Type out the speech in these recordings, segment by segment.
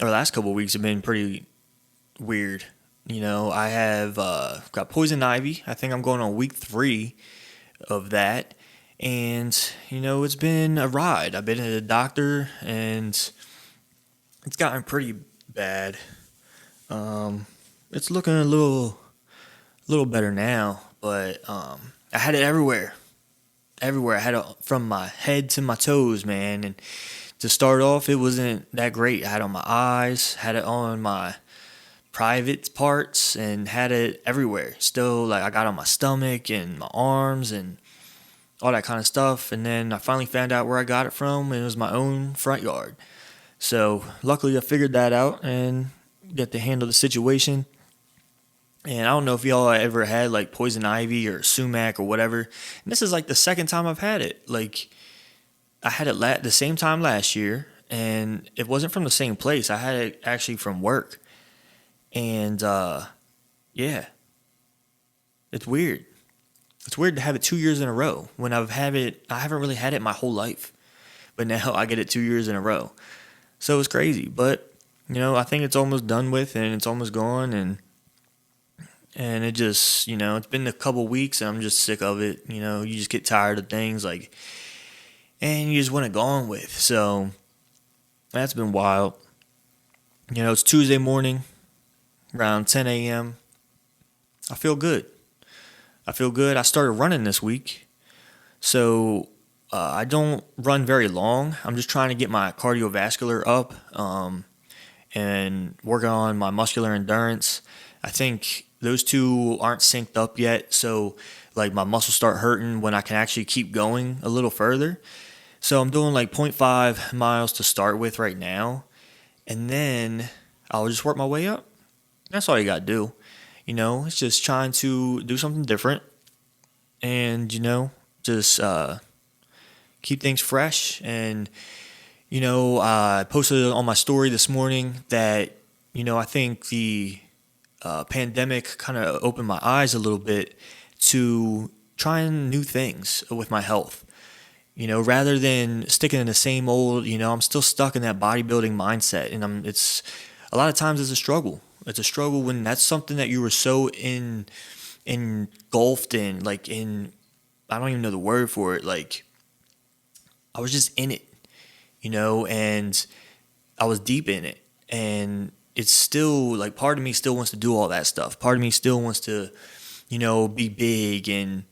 or the last couple of weeks have been pretty weird. I have got poison ivy. I think I'm going on week 3 of that. And, it's been a ride. I've been to the doctor and it's gotten pretty bad. It's looking a little better now, but I had it everywhere. Everywhere. I had it from my head to my toes, man. And to start off, it wasn't that great. I had it on my eyes, had it on my private parts, and had it everywhere. Still, like, I got on my stomach and my arms and all that kind of stuff. And then I finally found out where I got it from, and it was my own front yard. So luckily, I figured that out and got to handle the situation. And I don't know if y'all ever had like poison ivy or sumac or whatever. And this is like the second time I've had it. Like, I had it the same time last year, and it wasn't from the same place. I had it actually from work. And yeah, it's weird. It's weird to have it 2 years in a row when I haven't really had it my whole life. But now I get it 2 years in a row. So it's crazy. But, I think it's almost done with and it's almost gone. And it just, it's been a couple weeks and I'm just sick of it. You just get tired of things and you just want it gone with. So that's been wild. It's Tuesday morning around 10 a.m. I feel good. I started running this week. So I don't run very long. I'm just trying to get my cardiovascular up and work on my muscular endurance. I think those two aren't synced up yet. So like my muscles start hurting when I can actually keep going a little further. So I'm doing like 0.5 miles to start with right now. And then I'll just work my way up. That's all you got to do. It's just trying to do something different and, just keep things fresh. And, I posted on my story this morning that, I think the pandemic kind of opened my eyes a little bit to trying new things with my health. Rather than sticking in the same old, I'm still stuck in that bodybuilding mindset, and it's a lot of times it's a struggle. It's a struggle when that's something that you were so engulfed in, like I don't even know the word for it. Like, I was just in it, and I was deep in it, and it's still like part of me still wants to do all that stuff. Part of me still wants to, be big and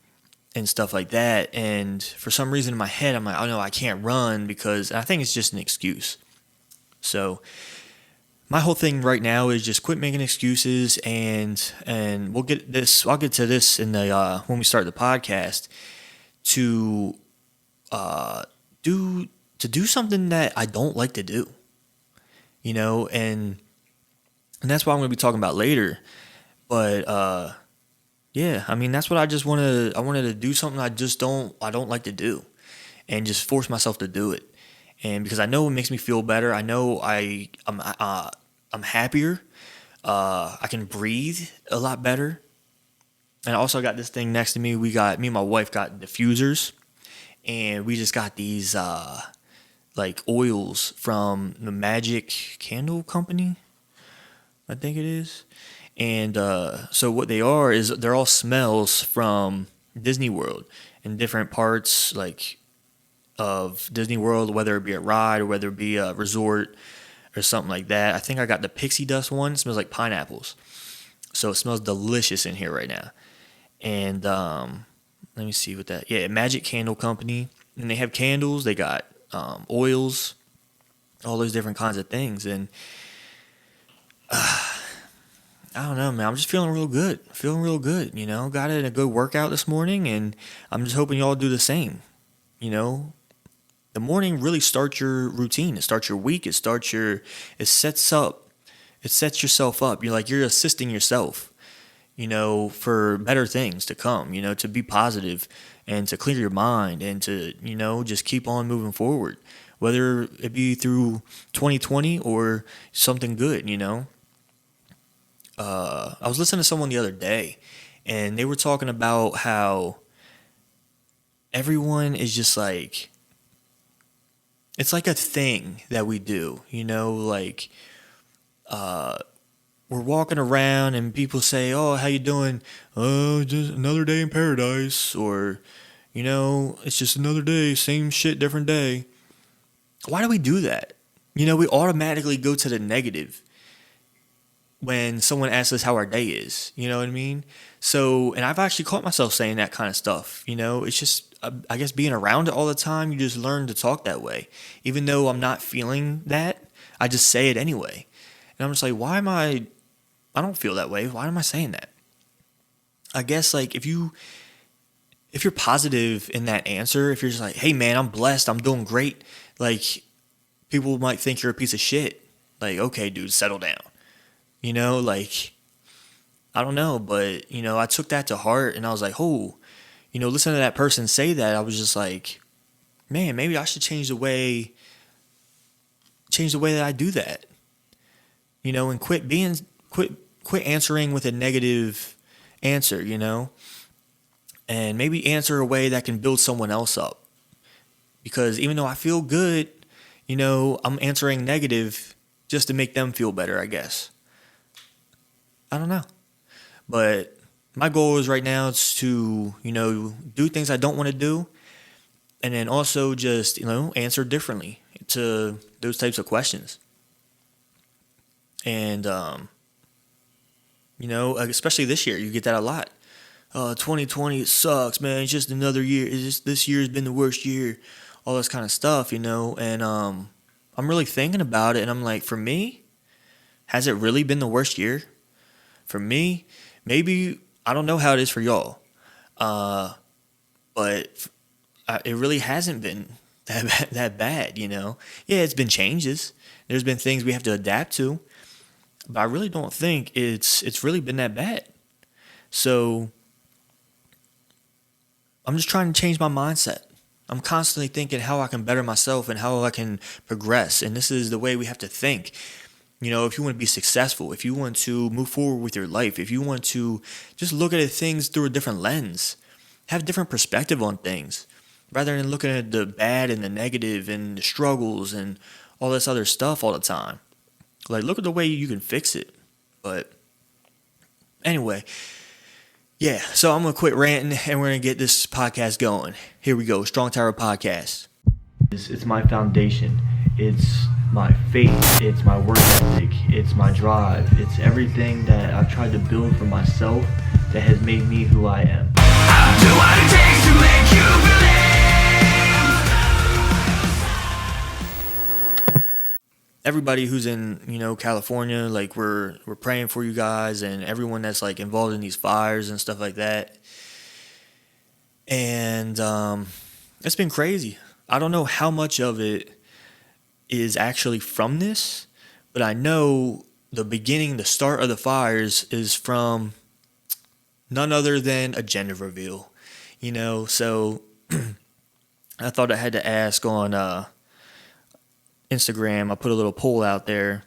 stuff like that. And for some reason in my head, I'm like, oh no, I can't run because I think it's just an excuse. So my whole thing right now is just quit making excuses, and I'll get to this in the when we start the podcast to do something that I don't like to do, and that's what I'm going to be talking about later. But yeah, I mean that's what I wanted to do something I don't like to do, and just force myself to do it. And because I know it makes me feel better, I know I'm happier. I can breathe a lot better. And I also got this thing next to me. Me and my wife got diffusers, and we just got these like oils from the Magic Candle Company, I think it is. And so what they are is they're all smells from Disney World in different parts, like of Disney World, whether it be a ride or whether it be a resort or something like that. I think I got the pixie dust one. It smells like pineapples. So it smells delicious in here right now. And let me see what that. Yeah, Magic Candle Company. And they have candles. They got oils, all those different kinds of things. And I don't know, man. I'm just feeling real good. Got in a good workout this morning, and I'm just hoping y'all do the same. The morning really starts your routine. It starts your week. It sets yourself up. You're assisting yourself, for better things to come, to be positive and to clear your mind and to, just keep on moving forward, whether it be through 2020 or something good, I was listening to someone the other day, and they were talking about how everyone is just it's like a thing that we do, like we're walking around and people say, "Oh, how you doing?" "Oh, just another day in paradise," or "It's just another day, same shit, different day." Why do we do that? We automatically go to the negative when someone asks us how our day is. You know what I mean? So, and I've actually caught myself saying that kind of stuff. It's just, I guess, being around it all the time, you just learn to talk that way. Even though I'm not feeling that, I just say it anyway. And I'm just like, I don't feel that way. Why am I saying that? I guess, like, if you're positive in that answer, if you're just like, "Hey man, I'm blessed, I'm doing great," like, people might think you're a piece of shit. Like, okay, dude, settle down. Like, I don't know, but I took that to heart and I was like, oh, listen to that person say that. I was just like, man, maybe I should change the way that I do that. And quit answering with a negative answer, and maybe answer a way that can build someone else up. Because even though I feel good, I'm answering negative just to make them feel better, I guess. I don't know. But my goal is right now is to, do things I don't want to do. And then also just, answer differently to those types of questions. And, especially this year, you get that a lot. 2020, it sucks, man. It's just another year. This year's been the worst year. All this kind of stuff, And I'm really thinking about it. And I'm like, for me, has it really been the worst year? For me, maybe, I don't know how it is for y'all, but it really hasn't been that bad, Yeah, it's been changes. There's been things we have to adapt to, but I really don't think it's really been that bad. So I'm just trying to change my mindset. I'm constantly thinking how I can better myself and how I can progress, and this is the way we have to think. If you want to be successful, if you want to move forward with your life, if you want to just look at things through a different lens, have a different perspective on things, rather than looking at the bad and the negative and the struggles and all this other stuff all the time. Like, look at the way you can fix it. But anyway, yeah, so I'm going to quit ranting and we're going to get this podcast going. Here we go, Strong Tower Podcast. It's my foundation. It's my faith. It's my work ethic. It's my drive. It's everything that I've tried to build for myself that has made me who I am. I'll do what it takes to make you believe. Everybody who's in, California, like, we're praying for you guys and everyone that's, like, involved in these fires and stuff like that. And it's been crazy. I don't know how much of it is actually from this, but I know the start of the fires is from none other than a gender reveal, so I thought I had to ask on Instagram. I put a little poll out there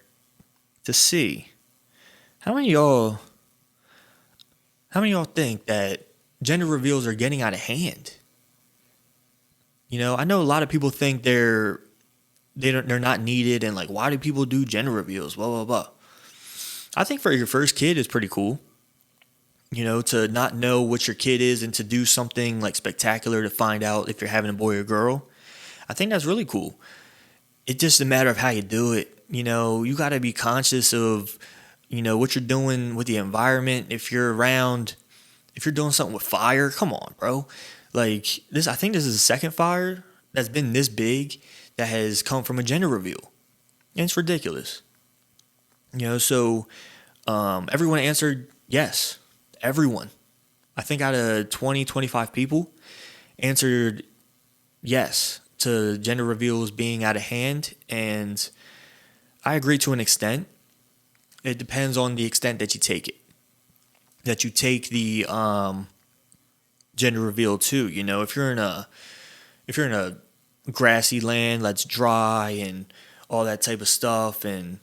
to see how many of y'all think that gender reveals are getting out of hand. I know a lot of people think they're not needed, and like, why do people do gender reveals? Blah blah blah. I think for your first kid is pretty cool. To not know what your kid is and to do something like spectacular to find out if you're having a boy or girl. I think that's really cool. It's just a matter of how you do it. You got to be conscious of, what you're doing with the environment. If you're doing something with fire, come on, bro. Like this, I think this is the second fire that's been this big that has come from a gender reveal. And it's ridiculous. So everyone answered yes. Everyone. I think out of 20, 25 people answered yes to gender reveals being out of hand. And I agree to an extent. It depends on the extent that you take it. That you take the gender reveal too. If you're in a grassy land that's dry and all that type of stuff, and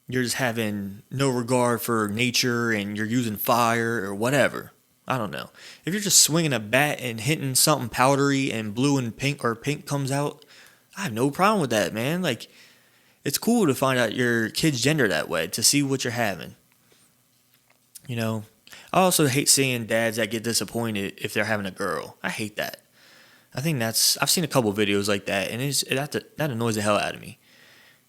you're just having no regard for nature and you're using fire or whatever, I don't know. If you're just swinging a bat and hitting something powdery and blue and pink, or pink comes out, I have no problem with that, man. Like, it's cool to find out your kid's gender that way, to see what you're having. You know, I also hate seeing dads that get disappointed if they're having a girl. I hate that. I think I've seen a couple of videos like that, and that annoys the hell out of me.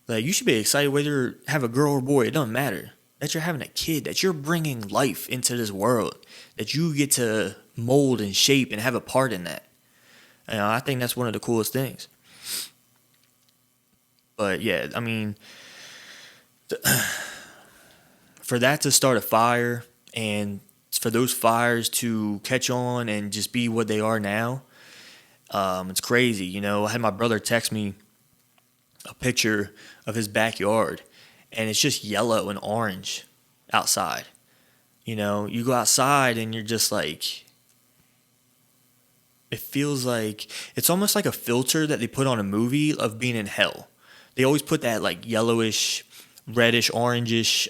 Like, you should be excited whether you have a girl or boy. It doesn't matter. That you're having a kid, that you're bringing life into this world, that you get to mold and shape and have a part in that. I think that's one of the coolest things. But yeah, I mean, for that to start a fire and for those fires to catch on and just be what they are now, it's crazy. I had my brother text me a picture of his backyard, and it's just yellow and orange outside. You go outside and you're just like, it feels like it's almost like a filter that they put on a movie of being in hell. They always put that like yellowish, reddish, orangish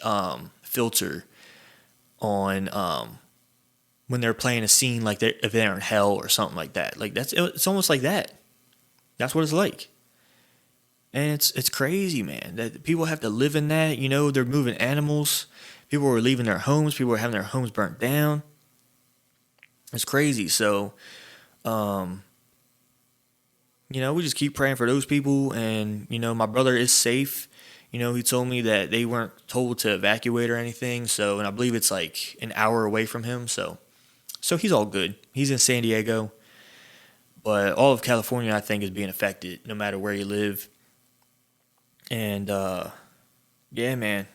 filter on when they're playing a scene like if they're in hell or something like that. Like it's almost like that. That's what it's like. And it's crazy, man, that people have to live in that. They're moving animals. People are leaving their homes. People are having their homes burnt down. It's crazy. So, we just keep praying for those people. And, my brother is safe. He told me that they weren't told to evacuate or anything. So, and I believe it's like an hour away from him. So he's all good. He's in San Diego. But all of California, I think, is being affected no matter where you live. And, yeah, man.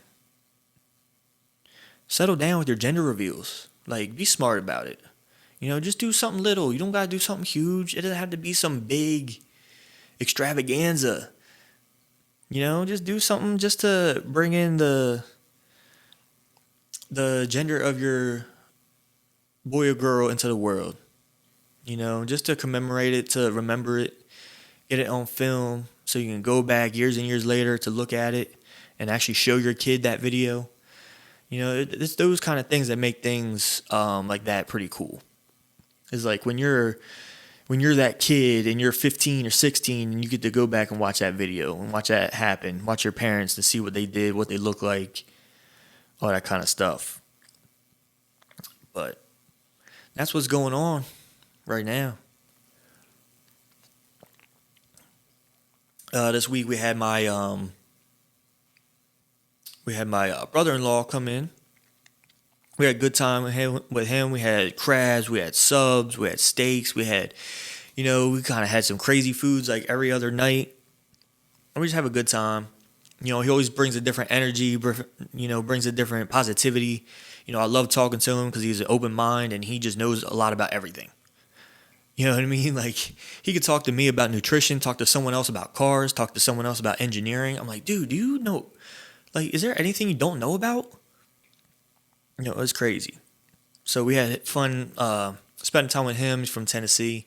Settle down with your gender reveals. Like, be smart about it. Just do something little. You don't got to do something huge. It doesn't have to be some big extravaganza. Just do something just to bring in the gender of your boy or girl into the world. Just to commemorate it, to remember it, get it on film so you can go back years and years later to look at it and actually show your kid that video. It's those kind of things that make things like that pretty cool. It's like when you're that kid and you're 15 or 16 and you get to go back and watch that video and watch that happen, watch your parents to see what they did, what they look like, all that kind of stuff. But that's what's going on right now. This week we had my brother-in-law come in. We had a good time with him. We had crabs, we had subs, we had steaks, we had, we kind of had some crazy foods like every other night. And we just have a good time. He always brings a different energy, brings a different positivity. I love talking to him because he's an open mind and he just knows a lot about everything. You know what I mean? Like, he could talk to me about nutrition, talk to someone else about cars, talk to someone else about engineering. I'm like, dude, do you know, like, is there anything you don't know about? It was crazy. So we had fun spending time with him. He's from Tennessee.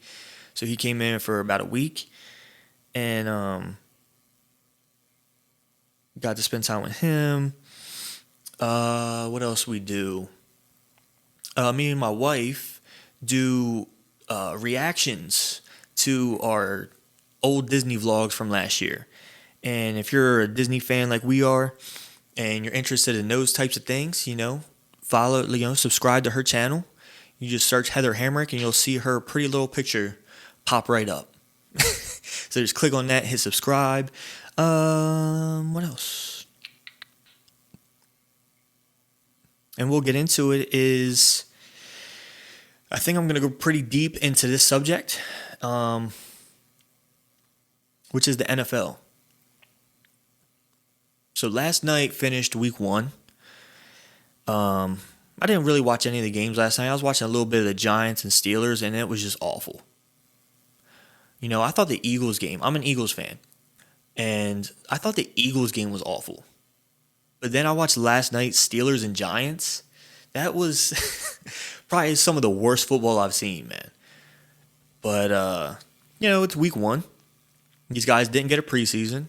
So he came in for about a week. And got to spend time with him. What else we do? Me and my wife do reactions to our old Disney vlogs from last year. And if you're a Disney fan like we are and you're interested in those types of things, follow, subscribe to her channel. You just search Heather Hamrick and you'll see her pretty little picture pop right up. So just click on that, hit subscribe. What else? And we'll get into it is, I think I'm going to go pretty deep into this subject, which is the NFL. So last night finished week 1. I didn't really watch any of the games last night. I was watching a little bit of the Giants and Steelers, and it was just awful. I thought the Eagles game, I'm an Eagles fan, and I thought the Eagles game was awful. But then I watched last night's Steelers and Giants. That was probably some of the worst football I've seen, man. But, it's week 1. These guys didn't get a preseason.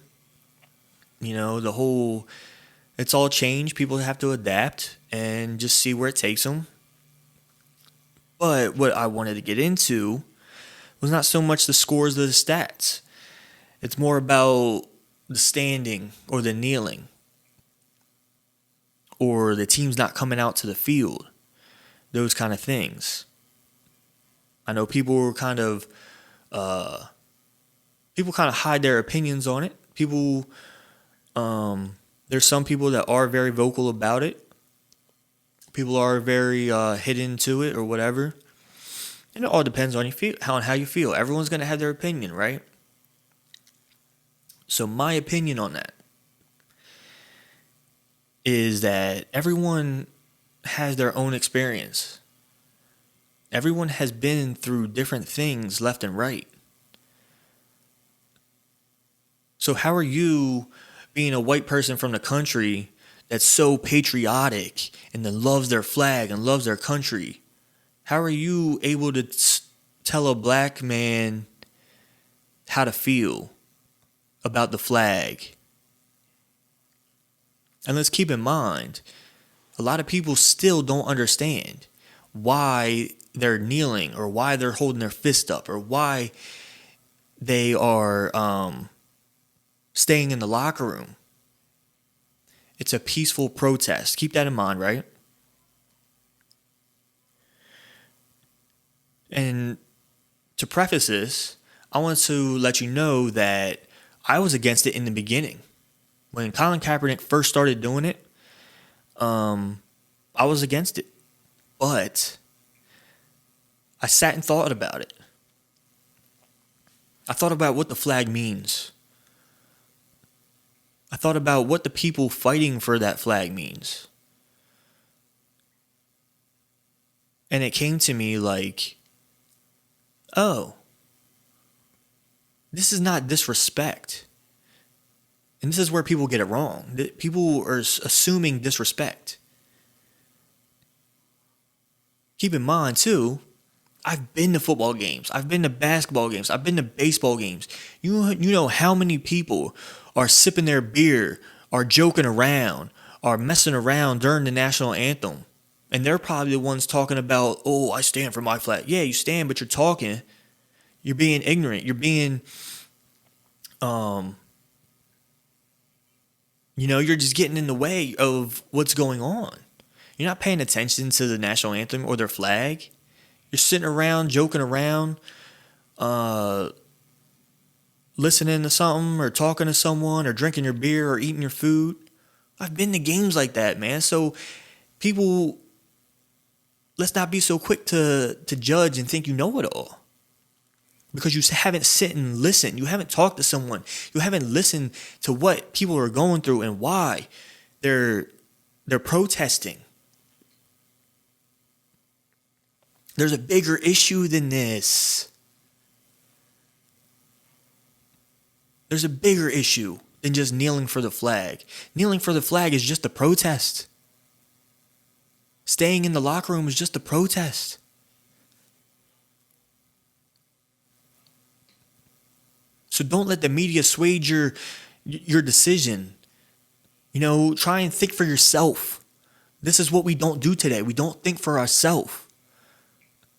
It's all changed. People have to adapt and just see where it takes them. But what I wanted to get into was not so much the scores of the stats. It's more about the standing or the kneeling or the team's not coming out to the field, those kind of things. I know people kind of hide their opinions on it. There's some people that are very vocal about it. People are very hidden to it or whatever. And it all depends on how you feel. Everyone's going to have their opinion, right? So my opinion on that is that everyone has their own experience. Everyone has been through different things left and right. So how are you, being a white person from the country that's so patriotic and that loves their flag and loves their country, how are you able to tell a black man how to feel about the flag? And let's keep in mind, a lot of people still don't understand why they're kneeling or why they're holding their fist up or why they are staying in the locker room. It's a peaceful protest. Keep that in mind, right? And to preface this, I want to let you know that I was against it in the beginning. When Colin Kaepernick first started doing it, I was against it. But I sat and thought about it. I thought about what the flag means. I thought about what the people fighting for that flag means. And it came to me like, oh, this is not disrespect. And this is where people get it wrong. People are assuming disrespect. Keep in mind, too, I've been to football games. I've been to basketball games. I've been to baseball games. You know how many people are sipping their beer, are joking around, are messing around during the national anthem. And they're probably the ones talking about, oh, I stand for my flag. Yeah, you stand, but you're talking. You're being ignorant. You're being, you're just getting in the way of what's going on. You're not paying attention to the national anthem or their flag. You're sitting around, joking around, listening to something or talking to someone or drinking your beer or eating your food. I've been to games like that, man. So people, let's not be so quick to judge and think you know it all. Because you haven't sit and listened. You haven't talked to someone. You haven't listened to what people are going through and why they're protesting. There's a bigger issue than this. There's a bigger issue than just kneeling for the flag. Kneeling for the flag is just a protest. Staying in the locker room is just a protest. So don't let the media sway your decision. Try and think for yourself. This is what we don't do today. We don't think for ourselves.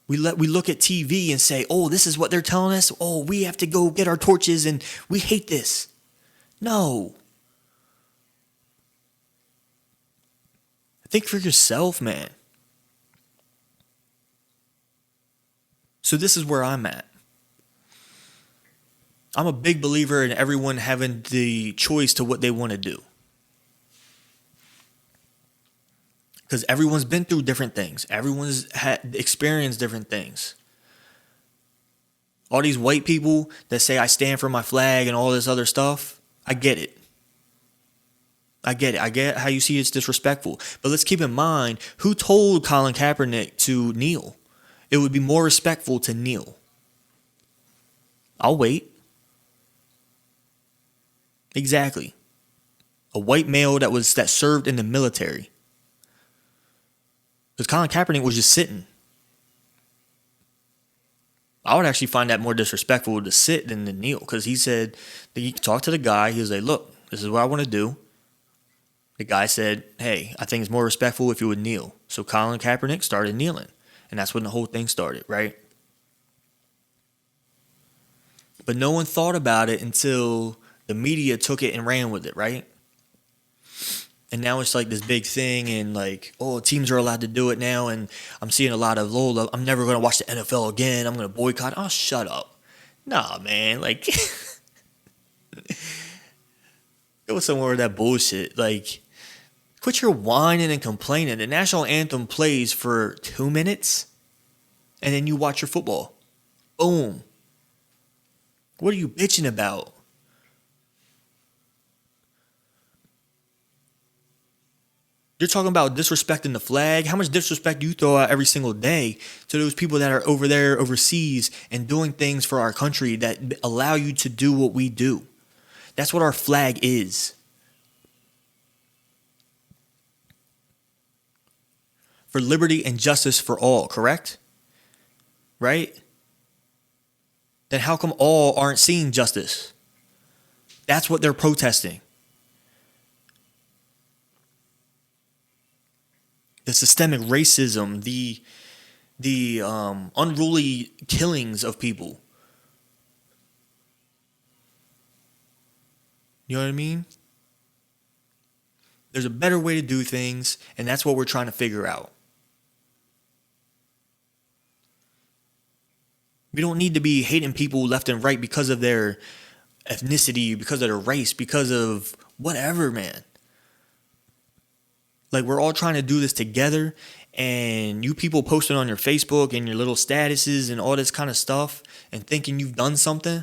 We look at TV and say, oh, this is what they're telling us. Oh, we have to go get our torches and we hate this. No. Think for yourself, man. So this is where I'm at. I'm a big believer in everyone having the choice to what they want to do. Because everyone's been through different things. Everyone's experienced different things. All these white people that say I stand for my flag and all this other stuff, I get it. I get how you see it's disrespectful. But let's keep in mind, who told Colin Kaepernick to kneel? It would be more respectful to kneel. I'll wait. Exactly. A white male that served in the military. Because Colin Kaepernick was just sitting. I would actually find that more disrespectful to sit than to kneel. Because he said, he talked to the guy. He was like, look, this is what I want to do. The guy said, hey, I think it's more respectful if you would kneel. So Colin Kaepernick started kneeling. And that's when the whole thing started, right? But no one thought about it until The media took it and ran with it, right? And now it's like this big thing, and like, oh, teams are allowed to do it now. And I'm seeing a lot of, Lola, I'm never going to watch the NFL again. I'm going to boycott. Oh, shut up. Nah, man. Like, go somewhere with that bullshit. Like, quit your whining and complaining. The national anthem plays for 2 minutes, and then you watch your football. Boom. What are you bitching about? You're talking about disrespecting the flag. How much disrespect do you throw out every single day to those people that are over there overseas and doing things for our country that allow you to do what we do? That's what our flag is. For liberty and justice for all, correct? Right? Then how come all aren't seeing justice? That's what they're protesting. The systemic racism, the unruly killings of people. You know what I mean? There's a better way to do things, and that's what we're trying to figure out. We don't need to be hating people left and right because of their ethnicity, because of their race, because of whatever, man. Like, we're all trying to do this together, and you people posting on your Facebook and your little statuses and all this kind of stuff and thinking you've done something.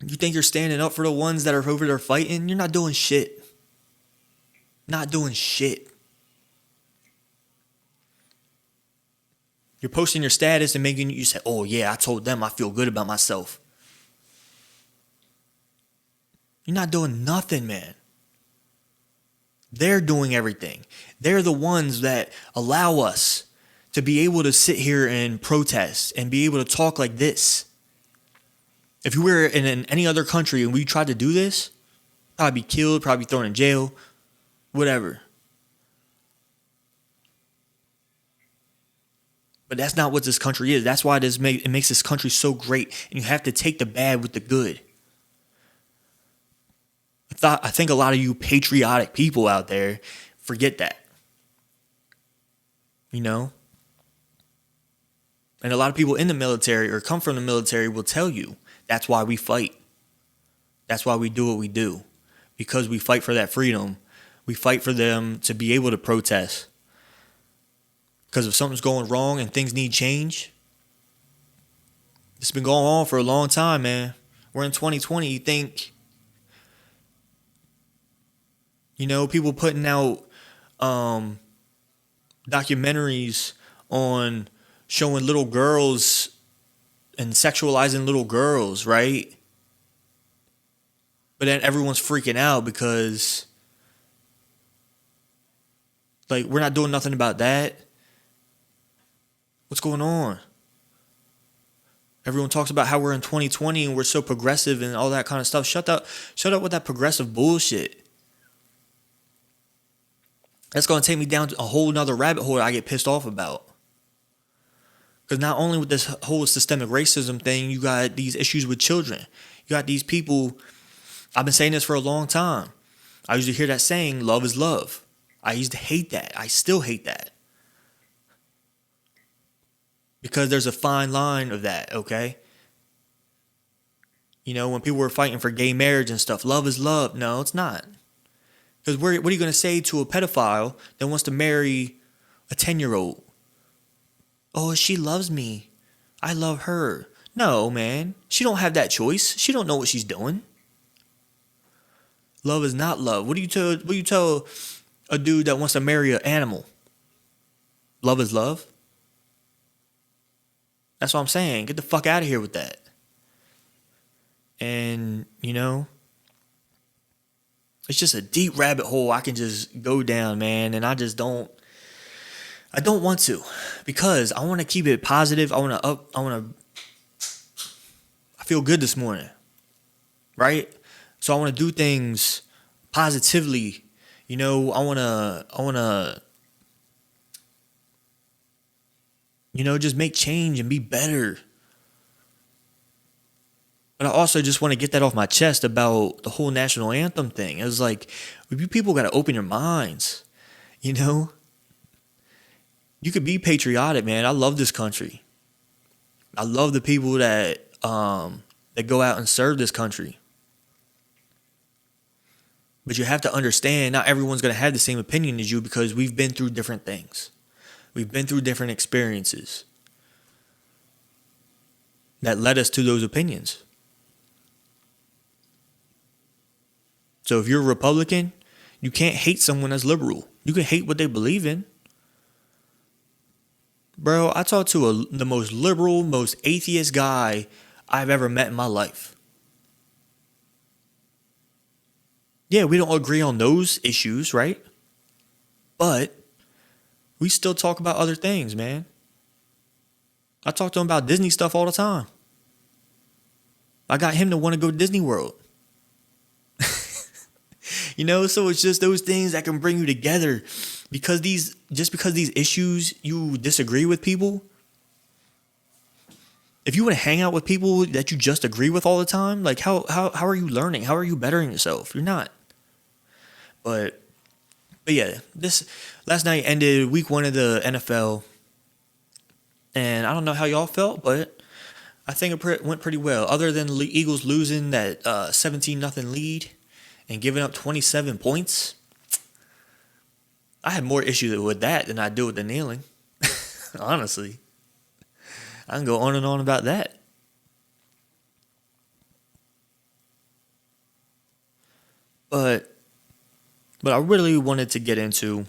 You think you're standing up for the ones that are over there fighting? You're not doing shit. Not doing shit. You're posting your status and making you say, oh yeah, I told them I feel good about myself. You're not doing nothing, man. They're doing everything. They're the ones that allow us to be able to sit here and protest and be able to talk like this. If we were in any other country and we tried to do this, probably be killed, probably be thrown in jail, whatever. But that's not what this country is. That's why it makes this country so great. And you have to take the bad with the good. I think a lot of you patriotic people out there forget that. You know? And a lot of people in the military or come from the military will tell you that's why we fight. That's why we do what we do. Because we fight for that freedom. We fight for them to be able to protest. Because if something's going wrong and things need change, it's been going on for a long time, man. We're in 2020. You think, people putting out documentaries on showing little girls and sexualizing little girls, right? But then everyone's freaking out because, we're not doing nothing about that. What's going on? Everyone talks about how we're in 2020 and we're so progressive and all that kind of stuff. Shut up with that progressive bullshit. That's going to take me down to a whole nother rabbit hole I get pissed off about. Because not only with this whole systemic racism thing, you got these issues with children. You got these people, I've been saying this for a long time. I used to hear that saying, love is love. I used to hate that. I still hate that. Because there's a fine line of that, okay? When people were fighting for gay marriage and stuff, love is love. No, it's not. Because what are you going to say to a pedophile that wants to marry a 10-year-old? Oh, she loves me. I love her. No, man. She don't have that choice. She don't know what she's doing. Love is not love. What do you tell a dude that wants to marry an animal? Love is love? That's what I'm saying. Get the fuck out of here with that. And, it's just a deep rabbit hole I can just go down, man. And I don't want to, because I want to keep it positive. I feel good this morning, right? So I want to do things positively. I want to, just make change and be better. But I also just want to get that off my chest about the whole national anthem thing. It was like, you people got to open your minds. You know, you could be patriotic, man. I love this country. I love the people that go out and serve this country. But you have to understand, not everyone's going to have the same opinion as you because we've been through different things. We've been through different experiences that led us to those opinions. So if you're a Republican, you can't hate someone that's liberal. You can hate what they believe in. Bro, I talked to the most liberal, most atheist guy I've ever met in my life. Yeah, we don't agree on those issues, right? But we still talk about other things, man. I talk to him about Disney stuff all the time. I got him to want to go to Disney World. You know, so it's just those things that can bring you together. Because these issues you disagree with people, if you want to hang out with people that you just agree with all the time, like how are you learning? How are you bettering yourself? You're not. But yeah, this last night ended week 1 of the NFL, and I don't know how y'all felt, but I think it went pretty well. Other than the Eagles losing that 17-0 lead and giving up 27 points, I had more issues with that than I do with the kneeling. Honestly, I can go on and on about that. But I really wanted to get into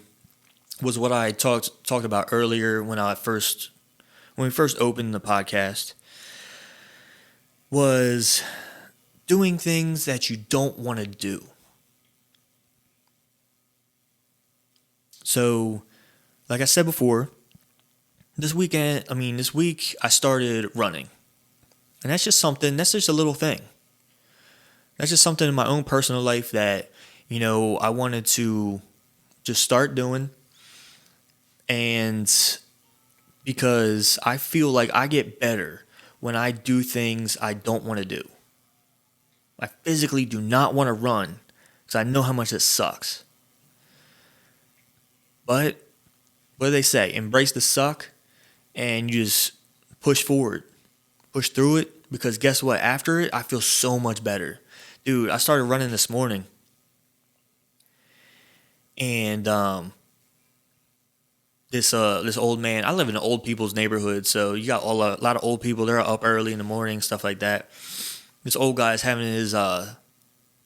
was what I talked about earlier when we first opened the podcast, was doing things that you don't want to do. So, like I said before, this week I started running. And that's just a little thing. That's just something in my own personal life that, I wanted to just start doing. And because I feel like I get better when I do things I don't want to do. I physically do not want to run because I know how much it sucks. But what do they say? Embrace the suck and you just push forward. Push through it, because guess what? After it, I feel so much better. Dude, I started running this morning. And this old man, I live in an old people's neighborhood, so you got a lot of old people. They're up early in the morning, stuff like that. This old guy's having his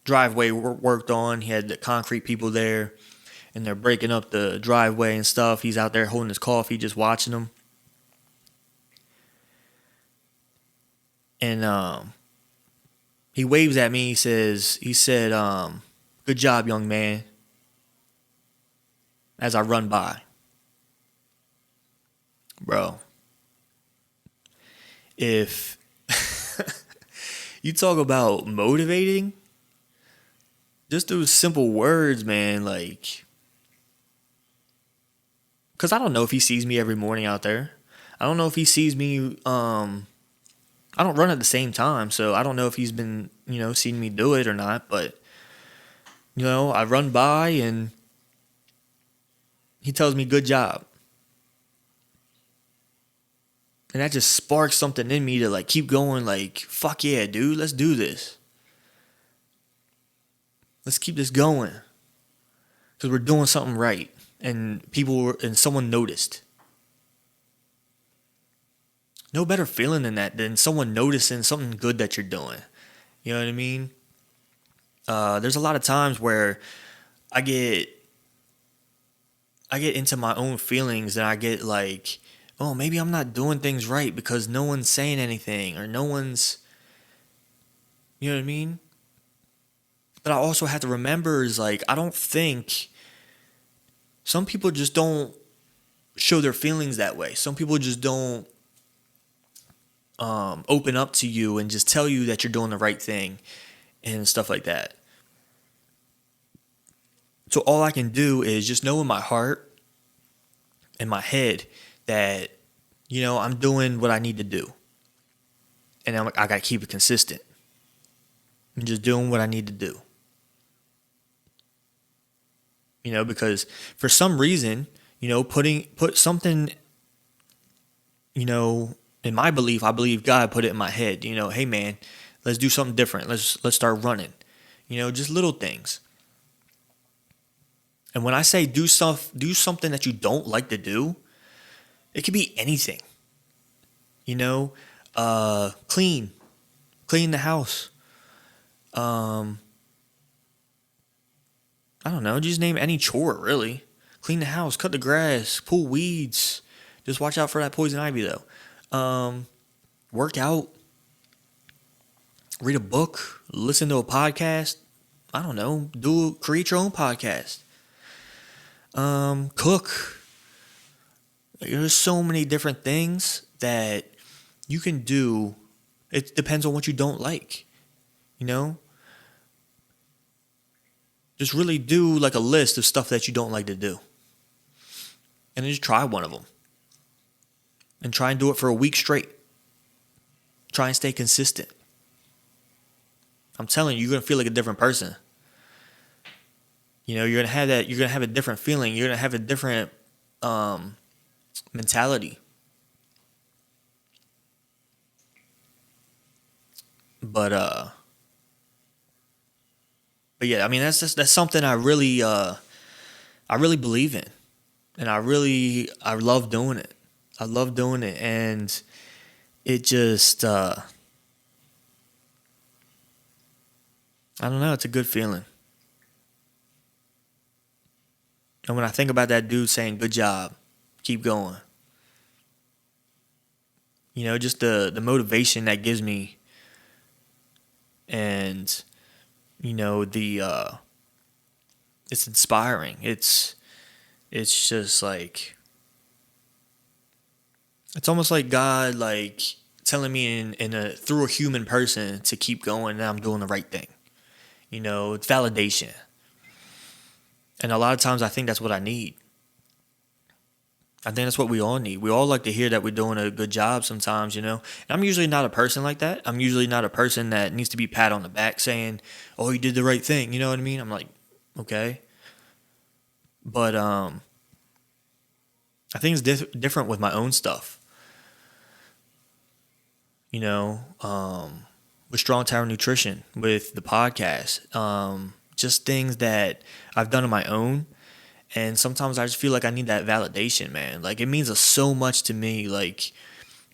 driveway worked on. He had the concrete people there, and they're breaking up the driveway and stuff. He's out there holding his coffee, just watching them. And he waves at me. He said, "Good job, young man," as I run by. Bro, if you talk about motivating, just those simple words, man, like, because I don't know if he sees me every morning out there. I don't know if he sees me, I don't run at the same time, so I don't know if he's been, seeing me do it or not, but, I run by and he tells me, "Good job." And that just sparks something in me to, like, keep going, like, fuck yeah, dude, let's do this. Let's keep this going. Because we're doing something right. And someone noticed. No better feeling than that, than someone noticing something good that you're doing. You know what I mean? There's a lot of times where I get into my own feelings and I get like, oh, maybe I'm not doing things right because no one's saying anything or no one's, you know what I mean? But I also have to remember is like, I don't think, some people just don't show their feelings that way. Some people just don't open up to you and just tell you that you're doing the right thing and stuff like that. So all I can do is just know in my heart and my head that, I'm doing what I need to do. And I got to keep it consistent. and just doing what I need to do. Because for some reason, put something, in my belief, I believe God put it in my head, hey man, let's do something different. Let's start running. Just little things. And when I say do something that you don't like to do, it could be anything. Clean the house. I don't know, just name any chore really. Clean the house, cut the grass, pull weeds. Just watch out for that poison ivy though. Work out, read a book, listen to a podcast. I don't know, create your own podcast. Cook. There's so many different things that you can do. It depends on what you don't like, Just really do like a list of stuff that you don't like to do. And then just try one of them. And try and do it for a week straight. Try and stay consistent. I'm telling you, you're going to feel like a different person. You're going to have that, you're going to have a different feeling. You're going to have a different mentality. But yeah, I mean that's something I really believe in, and I love doing it. I love doing it, and it just I don't know. It's a good feeling. And when I think about that dude saying "good job, keep going," just the motivation that gives me, and the it's inspiring. It's just like, it's almost like God like telling me through a human person to keep going, and I'm doing the right thing. It's validation. And a lot of times I think that's what I need. I think that's what we all need. We all like to hear that we're doing a good job sometimes, And I'm usually not a person like that. I'm usually not a person that needs to be pat on the back saying, "Oh, you did the right thing." You know what I mean? I'm like, okay. But I think it's different with my own stuff. With Strong Tower Nutrition, with the podcast, just things that I've done on my own. And sometimes I just feel like I need that validation, man. Like, it means so much to me. Like,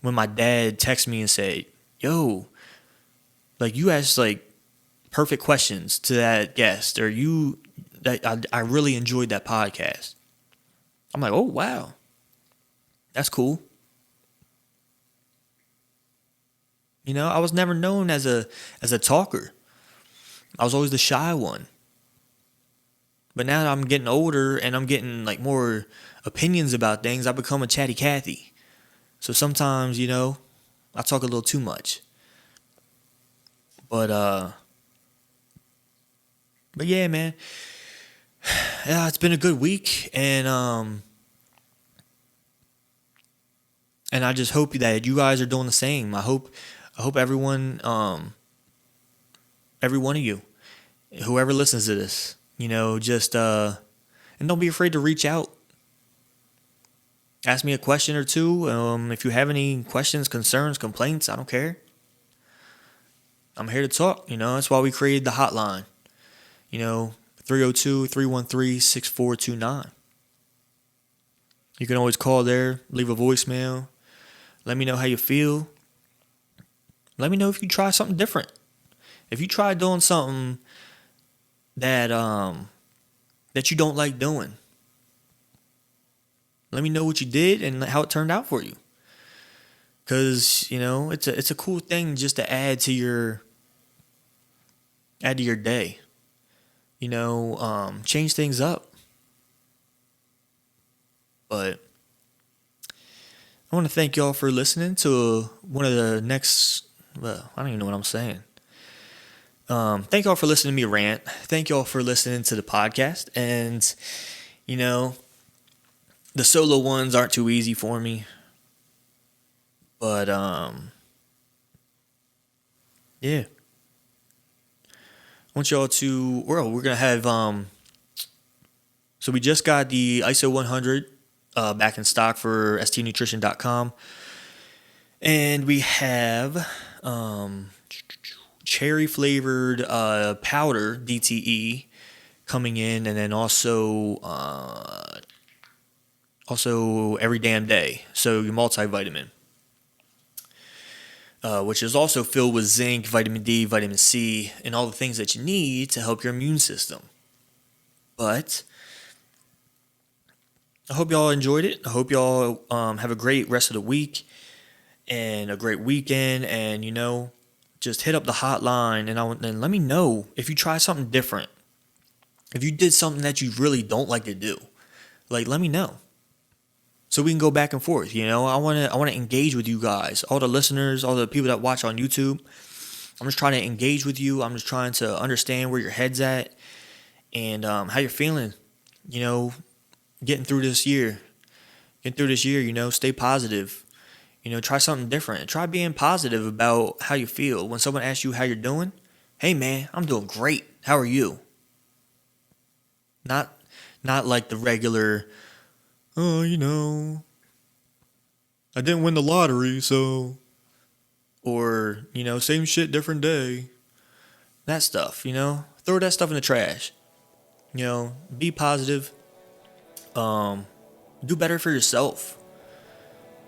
when my dad texts me and say, "Yo, like, you asked, like, perfect questions to that guest," or I really enjoyed that podcast. I'm like, oh, wow. That's cool. I was never known as a talker. I was always the shy one. But now that I'm getting older and I'm getting like more opinions about things, I become a chatty Cathy. So sometimes, I talk a little too much. But yeah, man. Yeah, it's been a good week, and I just hope that you guys are doing the same. I hope everyone, every one of you, whoever listens to this, just and don't be afraid to reach out. Ask me a question or two. If you have any questions, concerns, complaints, I don't care. I'm here to talk. That's why we created the hotline. 302-313-6429. You can always call there, leave a voicemail. Let me know how you feel. Let me know if you try something different. If you try doing something that you don't like doing, let me know what you did and how it turned out for you. Cause it's a cool thing just to add to your day. Change things up. But I want to thank y'all for listening to one of the next. Well, I don't even know what I'm saying. Thank y'all for listening to me rant. Thank y'all for listening to the podcast. And, the solo ones aren't too easy for me. But, yeah. want y'all to, well, we're going to have, so we just got the ISO 100 back in stock for stnutrition.com. And we have cherry flavored powder, DTE, coming in, and then also every damn day. So your multivitamin, which is also filled with zinc, vitamin D, vitamin C, and all the things that you need to help your immune system. But I hope y'all enjoyed it. I hope y'all have a great rest of the week and a great weekend. And, just hit up the hotline and let me know if you try something different. If you did something that you really don't like to do, let me know. So we can go back and forth. I want to engage with you guys, all the listeners, all the people that watch on YouTube. I'm just trying to engage with you. I'm just trying to understand where your head's at and how you're feeling. Getting through this year. Stay positive. Try something different. Try being positive about how you feel. When someone asks you how you're doing, hey man, I'm doing great. How are you? Not like the regular, I didn't win the lottery, so, or, same shit, different day. That stuff, throw that stuff in the trash. Be positive. Do better for yourself.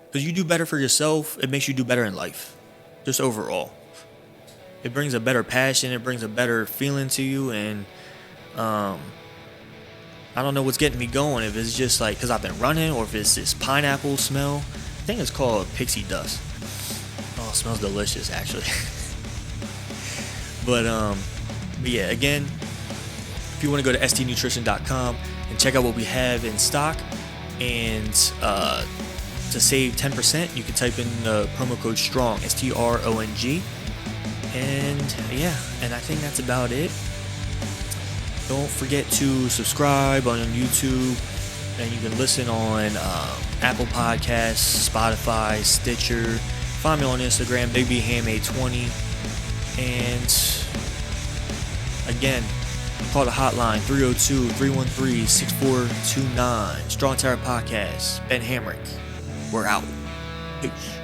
Because you do better for yourself, it makes you do better in life. Just overall. It brings a better passion, it brings a better feeling to you, and, I don't know what's getting me going, if it's just because I've been running, or if it's this pineapple smell. I think it's called pixie dust. Oh, it smells delicious, actually. But yeah, again, if you want to go to stnutrition.com and check out what we have in stock, and to save 10%, you can type in the promo code STRONG, STRONG. And yeah, and I think that's about it. Don't forget to subscribe on YouTube, and you can listen on Apple Podcasts, Spotify, Stitcher. Find me on Instagram, BigBHam820. And again, call the hotline, 302-313-6429. Strong Terror Podcast, Ben Hamrick. We're out. Peace.